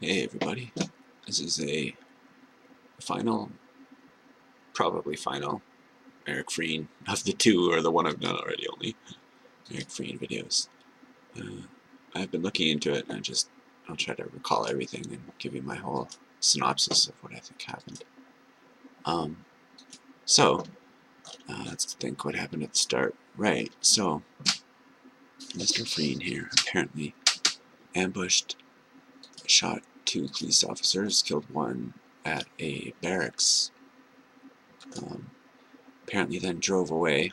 Hey everybody, this is a final, probably final, Eric Frein of the two, or the one I've done already only, Eric Frein videos. I've been looking into it and I'll try to recall everything and give you my whole synopsis of what I think happened. So, let's think what happened at the start. Right, so, Mr. Frein here apparently ambushed, shot 2 police officers, killed 1 at a barracks. Apparently then drove away,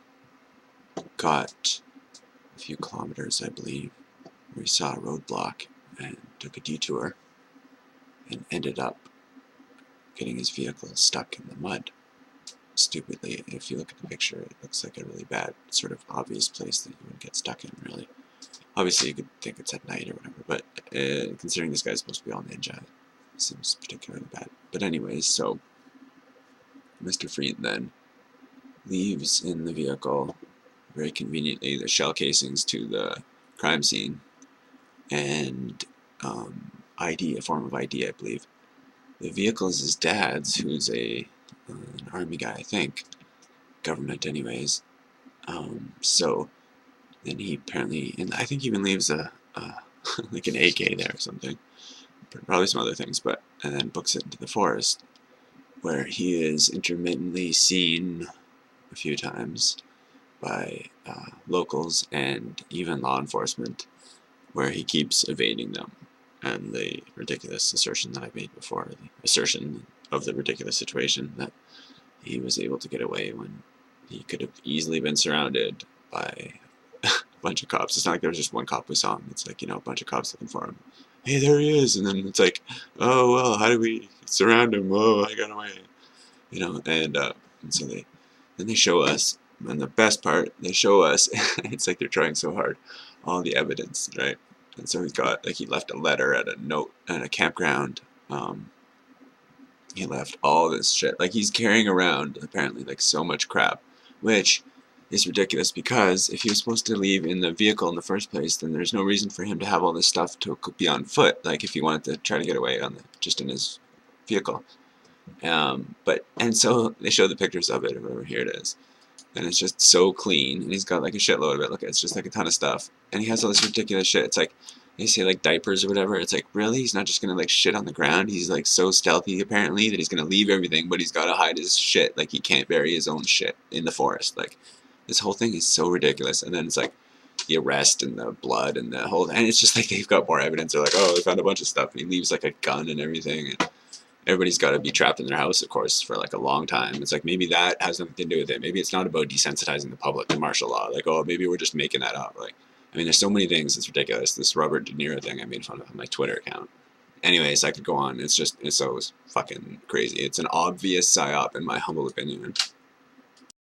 got a few kilometers, I believe, where he saw a roadblock and took a detour and ended up getting his vehicle stuck in the mud. Stupidly, if you look at the picture, it looks like a really bad, sort of obvious place that you would get stuck in, really. Obviously, you could think it's at night or whatever, but considering this guy's supposed to be all ninja, it seems particularly bad. But anyways, so Mr. Frein then leaves in the vehicle, very conveniently, the shell casings to the crime scene, and ID, a form of ID, I believe. The vehicle is his dad's, who's an army guy, I think, government anyways. So then he apparently, and I think he even leaves a like an AK there or something, probably some other things, but and then books it into the forest, where he is intermittently seen a few times by locals and even law enforcement, where he keeps evading them. And the ridiculous assertion that I made before, the assertion of the ridiculous situation that he was able to get away when he could have easily been surrounded by a bunch of cops. It's not like there was just one cop we saw him. It's like, a bunch of cops looking for him. Hey, there he is. And then it's like, oh, well, how do we surround him? Oh, I got away. And so they show us, and the best part, they show us, it's like they're trying so hard, all the evidence, right? And so he left a letter at a note at a campground. He left all this shit. Like, he's carrying around, apparently, like, so much crap, which is ridiculous, because if he was supposed to leave in the vehicle in the first place, then there's no reason for him to have all this stuff to be on foot, like, if he wanted to try to get away just in his vehicle. And so they show the pictures of it, over here it is. And it's just so clean, and he's got like a shitload of it. Look, it's just like a ton of stuff, and he has all this ridiculous shit. It's like, they say like diapers or whatever. It's like, really? He's not just gonna like shit on the ground. He's like so stealthy apparently that he's gonna leave everything, but he's gotta hide his shit. Like, he can't bury his own shit in the forest. Like, this whole thing is so ridiculous. And then it's like the arrest and the blood and the whole, and it's just like they've got more evidence. They're like, oh, they found a bunch of stuff, and he leaves like a gun and everything. And everybody's got to be trapped in their house, of course, for like a long time. It's like, maybe that has nothing to do with it. Maybe it's not about desensitizing the public to martial law. Like, oh, maybe we're just making that up. Like, I mean, there's so many things. It's ridiculous. This Robert De Niro thing I made fun of on my Twitter account. Anyways, I could go on. It's so fucking crazy. It's an obvious psyop, in my humble opinion.